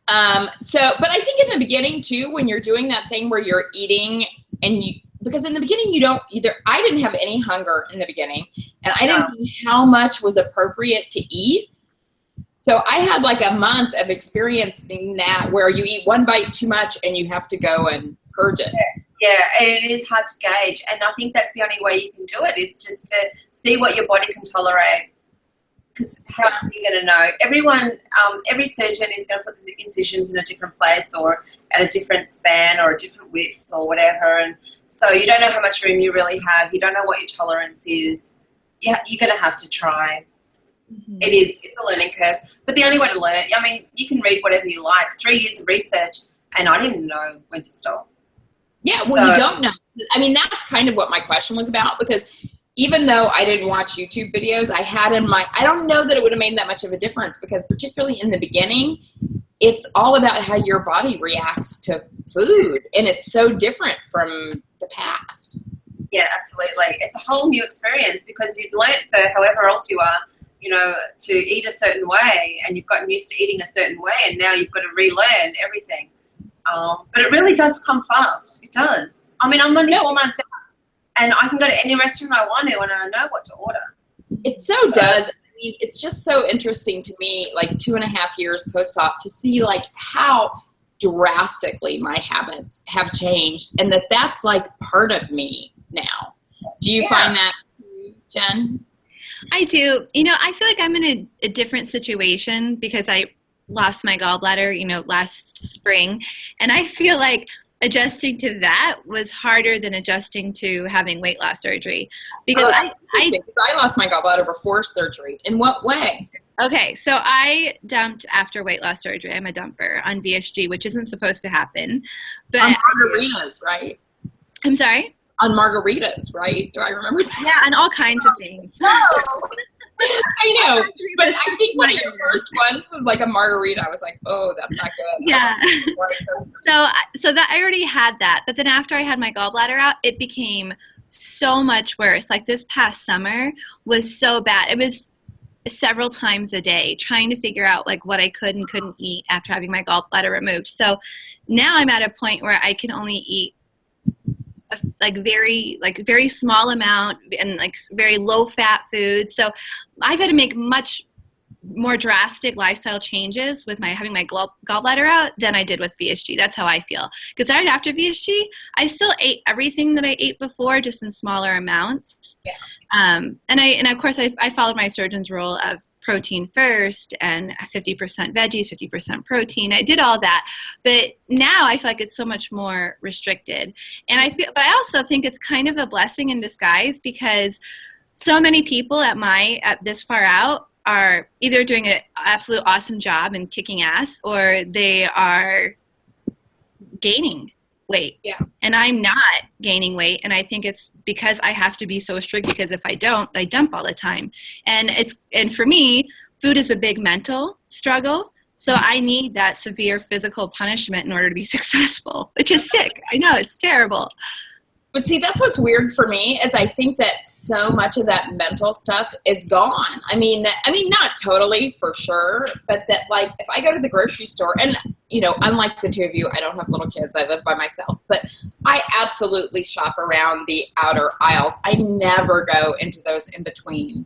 But I think in the beginning too, when you're doing that thing where you're eating and because in the beginning I didn't have any hunger in the beginning, and I didn't know how much was appropriate to eat. So I had like a month of experiencing that where you eat one bite too much and you have to go and purge it. Yeah, and it is hard to gauge. And I think that's the only way you can do it is just to see what your body can tolerate. Because how else are you going to know? Everyone, every surgeon is going to put the incisions in a different place or at a different span or a different width or whatever. And so you don't know how much room you really have. You don't know what your tolerance is. Yeah, you're going to have to try. Mm-hmm. It's a learning curve. But the only way to learn it, I mean, you can read whatever you like. 3 years of research, and I didn't know when to stop. Yeah, well, you don't know. I mean, that's kind of what my question was about, because even though I didn't watch YouTube videos, I had in my, I don't know that it would have made that much of a difference, because particularly in the beginning, it's all about how your body reacts to food, and it's so different from the past. Yeah, absolutely. It's a whole new experience because you've learned for however old you are, you know, to eat a certain way, and you've gotten used to eating a certain way, and now you've got to relearn everything. But it really does come fast. It does. I mean, I'm only 4 months out, and I can go to any restaurant I want to, and I know what to order. It so does. I mean, it's just so interesting to me, like 2.5 years post-op, to see like how drastically my habits have changed, and that's like part of me now. Do you find that, Jen? I do. You know, I feel like I'm in a different situation because I lost my gallbladder, you know, last spring. And I feel like adjusting to that was harder than adjusting to having weight loss surgery. Because I lost my gallbladder before surgery. In what way? Okay, so I dumped after weight loss surgery. I'm a dumper on VSG, which isn't supposed to happen. But on margaritas, right? I'm sorry? On margaritas, right? Do I remember that? Yeah, on all kinds of things. I know, but I think one of your first ones was like a margarita. I was like, oh, that's not good. Yeah. So that I already had that, but then after I had my gallbladder out, it became so much worse. Like this past summer was so bad. It was several times a day trying to figure out like what I could and couldn't eat after having my gallbladder removed. So now I'm at a point where I can only eat very small amount and like very low fat food. So I've had to make much more drastic lifestyle changes with having my gallbladder out than I did with VSG. That's how I feel. Because right after VSG, I still ate everything that I ate before, just in smaller amounts. Yeah. And of course I followed my surgeon's rule of protein first and 50% veggies, 50% protein. I did all that, but now I feel like it's so much more restricted. And but I also think it's kind of a blessing in disguise, because so many people at this far out are either doing an absolute awesome job and kicking ass, or they are gaining weight. Yeah. And I'm not gaining weight, and I think it's because I have to be so strict, because if I don't, I dump all the time. And for me, food is a big mental struggle, so I need that severe physical punishment in order to be successful, which is sick. I know, it's terrible. But see, that's what's weird for me, is I think that so much of that mental stuff is gone. I mean, not totally for sure, but that like if I go to the grocery store, and you know, unlike the two of you, I don't have little kids. I live by myself, but I absolutely shop around the outer aisles. I never go into those in between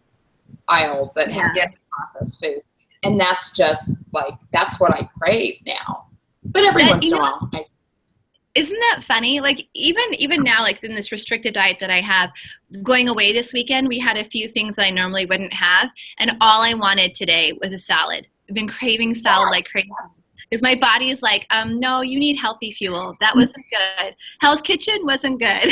aisles that have processed food, and that's just like that's what I crave now. But every once in a while, isn't that funny? Like even now, like in this restricted diet that I have, going away this weekend, we had a few things that I normally wouldn't have, and all I wanted today was a salad. I've been craving salad like crazy. Because my body is like, no, you need healthy fuel. That wasn't good. Hell's Kitchen wasn't good.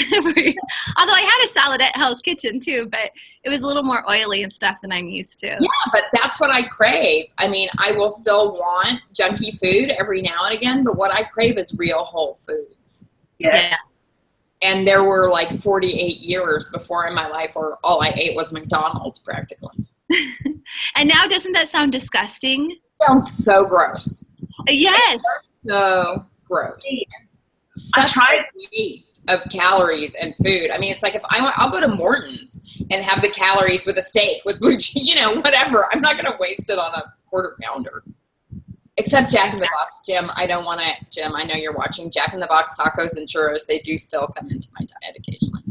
Although I had a salad at Hell's Kitchen too, but it was a little more oily and stuff than I'm used to. Yeah, but that's what I crave. I mean, I will still want junky food every now and again, but what I crave is real whole foods. Yeah. And there were like 48 years before in my life where all I ate was McDonald's practically. And now doesn't that sound disgusting? Sounds so gross. Yes. So gross. Such a waste of calories and food. I mean, it's like if I'll go to Morton's and have the calories with a steak with blue cheese, you know, whatever. I'm not going to waste it on a quarter pounder. Except Jack in the Box, Jim. I don't want to, Jim, I know you're watching. Jack in the Box tacos and churros, they do still come into my diet occasionally.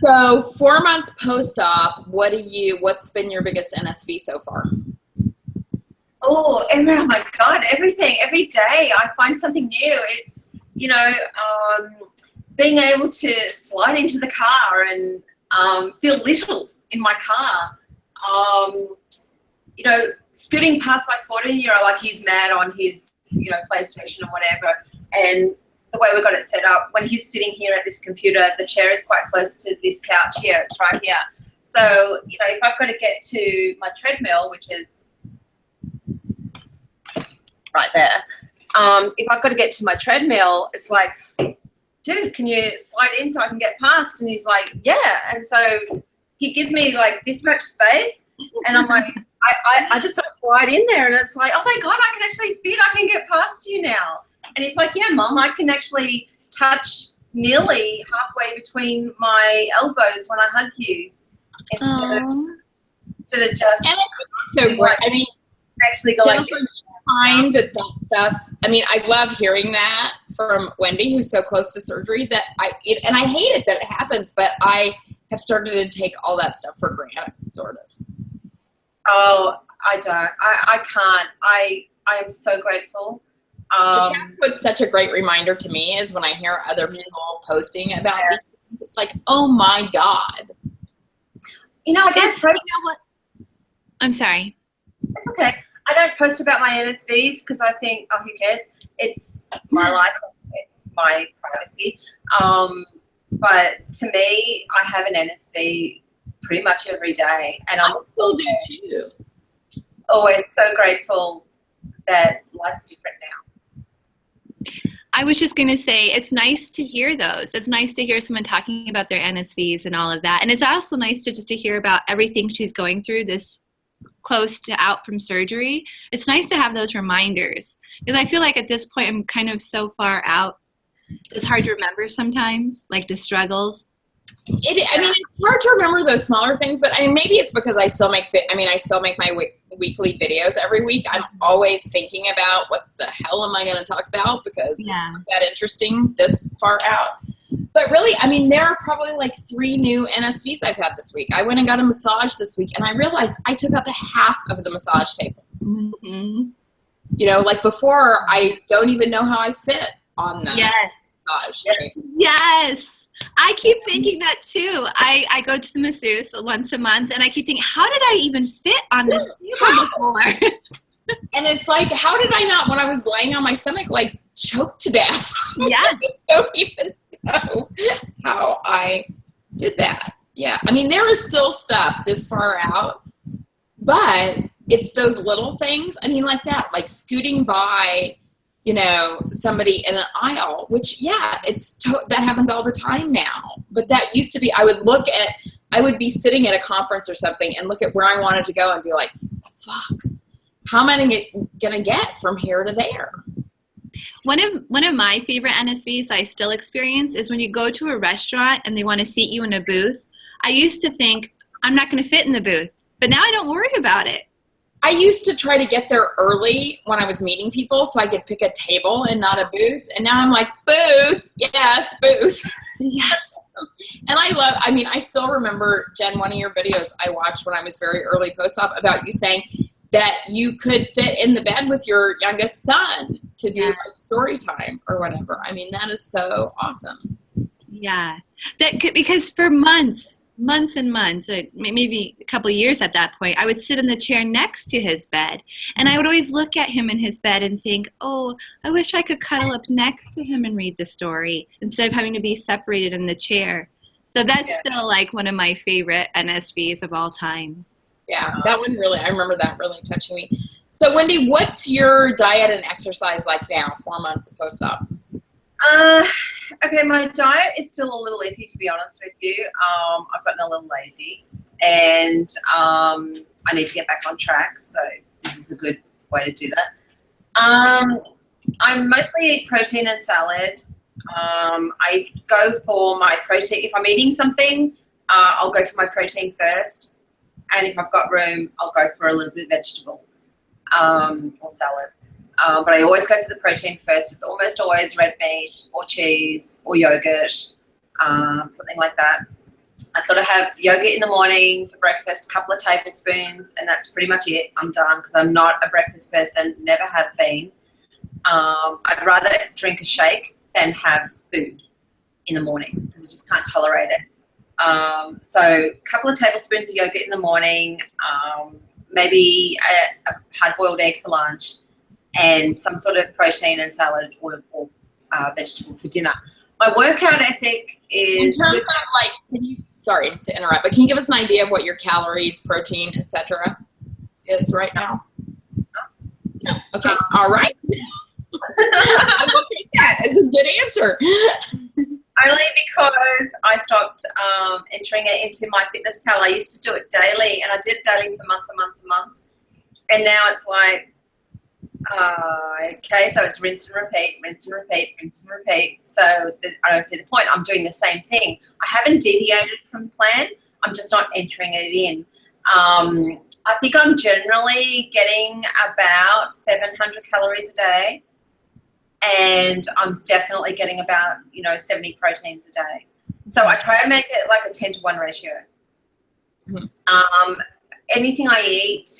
So 4 months post-op, what's been your biggest NSV so far? Oh my God, everything, every day I find something new. It's, being able to slide into the car and feel little in my car. Scooting past my 14-year-old, like he's mad on his, PlayStation or whatever. And the way we got it set up, when he's sitting here at this computer, the chair is quite close to this couch here. It's right here. So, if I've got to get to my treadmill, which is right there, if I've got to get to my treadmill, it's like, dude, can you slide in so I can get past? And he's like, yeah. And so he gives me like this much space, and I'm like, I just sort of slide in there, and it's like, oh my God, I can actually fit, I can get past you now. And he's like, yeah, Mom, I can actually touch nearly halfway between my elbows when I hug you instead of just. And it's so great. I mean, actually go like this. Find that stuff. I mean, I love hearing that from Wendy, who's so close to surgery. That I hate it that it happens, but I have started to take all that stuff for granted, sort of. Oh, I don't. I can't. I am so grateful. That's what's such a great reminder to me is when I hear other people posting about these things. It's like, oh my God. I don't post. You know what? I'm sorry. It's okay. I don't post about my NSVs because I think, oh, who cares? It's my life. It's my privacy. But to me, I have an NSV pretty much every day, and I still do too. Always so grateful that life's different now. I was just going to say, it's nice to hear those. It's nice to hear someone talking about their NSVs and all of that. And it's also nice to just to hear about everything she's going through this close to out from surgery. It's nice to have those reminders, because I feel like at this point I'm kind of so far out. It's hard to remember sometimes, like the struggles. It's hard to remember those smaller things, but maybe it's because I still make my weekly videos every week. I'm always thinking about what the hell am I going to talk about, because it's not that interesting this far out. But really, there are probably like 3 new NSVs I've had this week. I went and got a massage this week, and I realized I took up half of the massage table. Mm-hmm. Like before, I don't even know how I fit on the massage table. Yes. I keep thinking that too. I go to the masseuse once a month, and I keep thinking, how did I even fit on this table before? And it's like, how did I not, when I was laying on my stomach, like choke to death? Yes. I don't even know how I did that. Yeah. There is still stuff this far out, but it's those little things. Like that, like scooting by, somebody in an aisle, which, that happens all the time now. But that used to be, I would be sitting at a conference or something and look at where I wanted to go and be like, fuck, how am I going to get from here to there? One of my favorite NSVs I still experience is when you go to a restaurant and they want to seat you in a booth. I used to think, I'm not going to fit in the booth, but now I don't worry about it. I used to try to get there early when I was meeting people so I could pick a table and not a booth. And now I'm like, booth, yes, booth. Yes. And I still remember, Jen, one of your videos I watched when I was very early post-op about you saying that you could fit in the bed with your youngest son to do like story time or whatever. That is so awesome. Yeah. Because for months and months, or maybe a couple of years at that point, I would sit in the chair next to his bed, and I would always look at him in his bed and think, oh, I wish I could cuddle up next to him and read the story instead of having to be separated in the chair. So that's still like one of my favorite NSVs of all time. Yeah, that one really, I remember that really touching me. So Wendy, what's your diet and exercise like now, 4 months post-op? Okay, my diet is still a little iffy, to be honest with you. I've gotten a little lazy, and I need to get back on track, so this is a good way to do that. I mostly eat protein and salad. I go for my protein. If I'm eating something, I'll go for my protein first, and if I've got room, I'll go for a little bit of vegetable or salad. But I always go for the protein first. It's almost always red meat or cheese or yogurt, something like that. I sort of have yogurt in the morning for breakfast, a couple of tablespoons, and that's pretty much it. I'm done because I'm not a breakfast person, never have been. I'd rather drink a shake than have food in the morning because I just can't tolerate it. So a couple of tablespoons of yogurt in the morning, maybe a hard-boiled egg for lunch, and some sort of protein and salad or vegetable for dinner. My workout ethic is... In terms of like, sorry to interrupt, but can you give us an idea of what your calories, protein, etc. is right now? No. Okay. All right. I will take that as a good answer. Only because I stopped entering it into my fitness pal. I used to do it daily, and I did it daily for months and months and months. And now it's like, okay, so it's rinse and repeat, rinse and repeat, rinse and repeat. So I don't see the point. I'm doing the same thing. I haven't deviated from plan. I'm just not entering it in. I think I'm generally getting about 700 calories a day. And I'm definitely getting about, 70 proteins a day. So I try to make it like a 10-to-1 ratio. Mm-hmm. Anything I eat,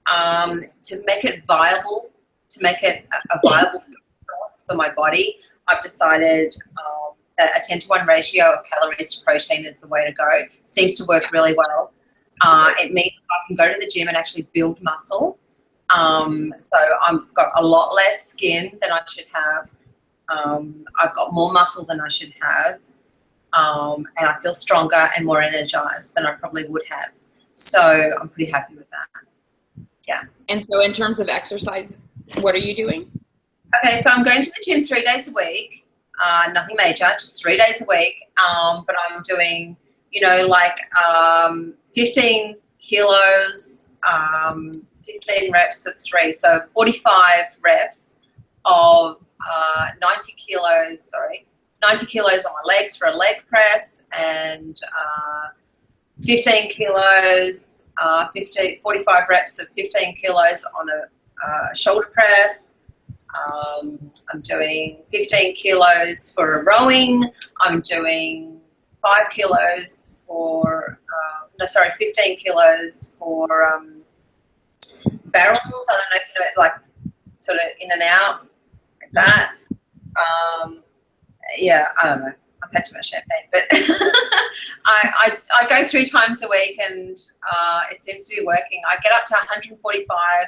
to make it viable, to make it a viable food source for my body, I've decided that a 10-to-1 ratio of calories to protein is the way to go. Seems to work really well. It means I can go to the gym and actually build muscle. So I've got a lot less skin than I should have. I've got more muscle than I should have. And I feel stronger and more energized than I probably would have. So I'm pretty happy with that. Yeah. And so in terms of exercise, what are you doing? Okay, so I'm going to the gym 3 days a week. Nothing major, just 3 days a week. But I'm doing, 15 kilos, 15 reps of 3, so 45 reps of 90 kilos on my legs for a leg press, and 15 kilos, 45 reps of 15 kilos on a shoulder press. I'm doing 15 kilos for a rowing. I'm doing 5 kilos for, 15 kilos for barrels. I don't know if you know, like sort of in and out like that. Yeah, I don't know. I've had too much champagne, but I go 3 times a week, and it seems to be working. I get up to 145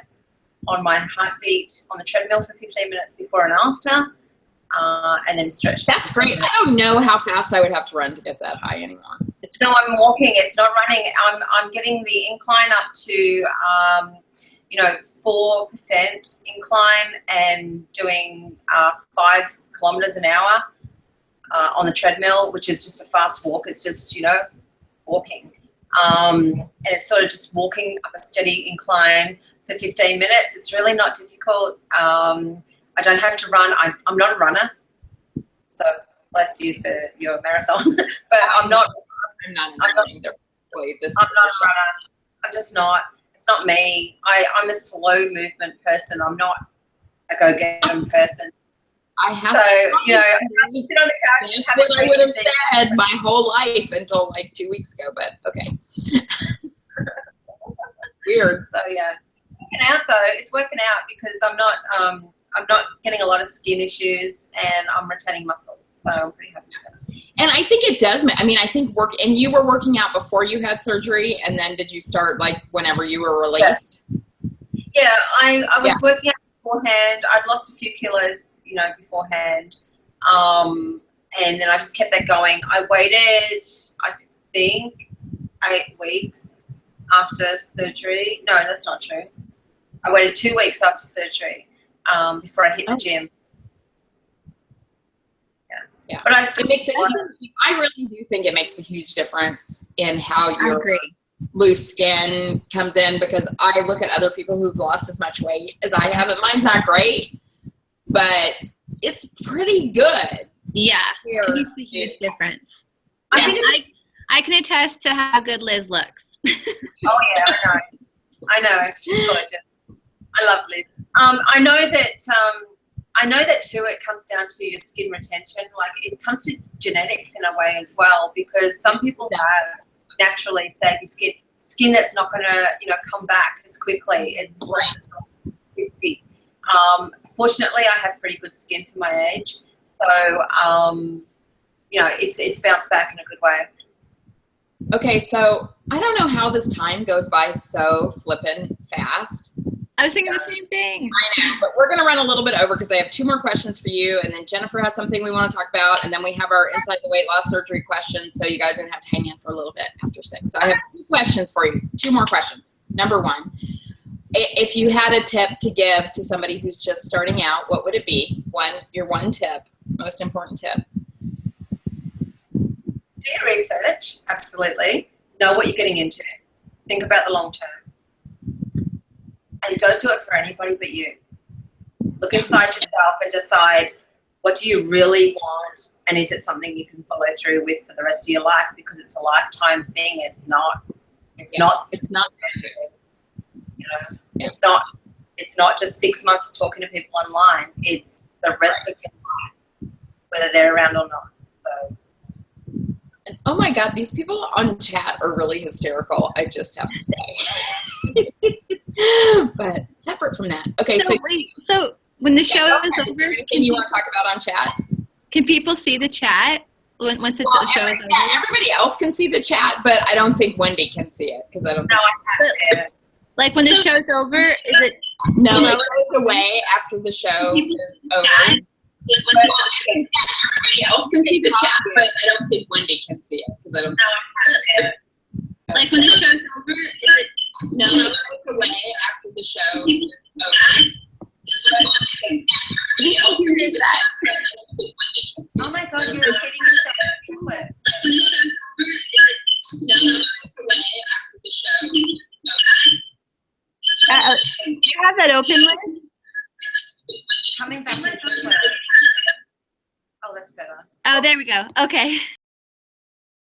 on my heartbeat on the treadmill for 15 minutes before and after, and then stretch. That's great. I don't know how fast I would have to run to get that high anymore. No, I'm walking. It's not running. I'm getting the incline up to 4% incline and doing 5 kilometers an hour on the treadmill, which is just a fast walk. It's just, walking. And it's sort of just walking up a steady incline for 15 minutes. It's really not difficult. I don't have to run. I'm not a runner. So bless you for your marathon. But I'm not a runner. I'm just not. It's not me. I'm a slow movement person. I'm not a go-getter person. I have so, to I sit on the couch and have what I would have said my whole life until like 2 weeks ago, but okay. Weird. So yeah. Working out though, it's working out because I'm not getting a lot of skin issues and I'm retaining muscle. So I'm pretty happy with that. And I think it does. I mean, I think and you were working out before you had surgery, and then did you start like whenever you were released? Yeah, I was working out beforehand. I'd lost a few kilos, beforehand. And then I just kept that going. I waited, I think, 8 weeks after surgery. No, that's not true. I waited 2 weeks after surgery before I hit the gym. Yeah, but I really do think it makes a huge difference in how your loose skin comes in, because I look at other people who've lost as much weight as I have, and mine's not great, but it's pretty good. Yeah, it makes a huge difference. I can attest to how good Liz looks. Oh yeah, I know. She's gorgeous. I love Liz. I know that too. It comes down to your skin retention. Like it comes to genetics in a way as well, because some people have naturally save your skin that's not going to, you know, come back as quickly. It's less risky. Fortunately, I have pretty good skin for my age, so you know, it's bounced back in a good way. Okay, so I don't know how this time goes by so flippin' fast. I was thinking the same thing. I know, but we're going to run a little bit over because I have 2 more questions for you, and then Jennifer has something we want to talk about, and then we have our Inside the Weight Loss Surgery questions, so you guys are going to have to hang in for a little bit after 6. So I have 2 questions for you, 2 more questions. Number 1, if you had a tip to give to somebody who's just starting out, what would it be? Your one tip, most important tip. Do your research, absolutely. Know what you're getting into. Think about the long term. And don't do it for anybody but you. Look inside yourself and decide, what do you really want, and is it something you can follow through with for the rest of your life? Because it's a lifetime thing. It's not. You know, it's not just 6 months of talking to people online. It's the rest of your life, whether they're around or not. So. And oh my God, these people on chat are really hysterical, I just have to say. But separate from that. Okay, so wait, so when the show is over, can you want to talk about on chat? Can people see the chat once the show is over? Yeah, everybody else can see the chat, but I don't think Wendy can see it because I don't. No, I can't. Like when the show's over, is it? No, it goes away after the show is over. Everybody else can see the chat, but I don't think Wendy can see it because I don't. No, I can't. Like when the show's over, is it? No, it goes away after the show is over. Everybody else can see that, but I don't think Wendy can see it. Oh my God, you're repeating yourself. Clip. No, it goes away after the show is over. Do you have that open, Liz? Coming back with the clip. Oh, that's better. Oh, there we go. Okay.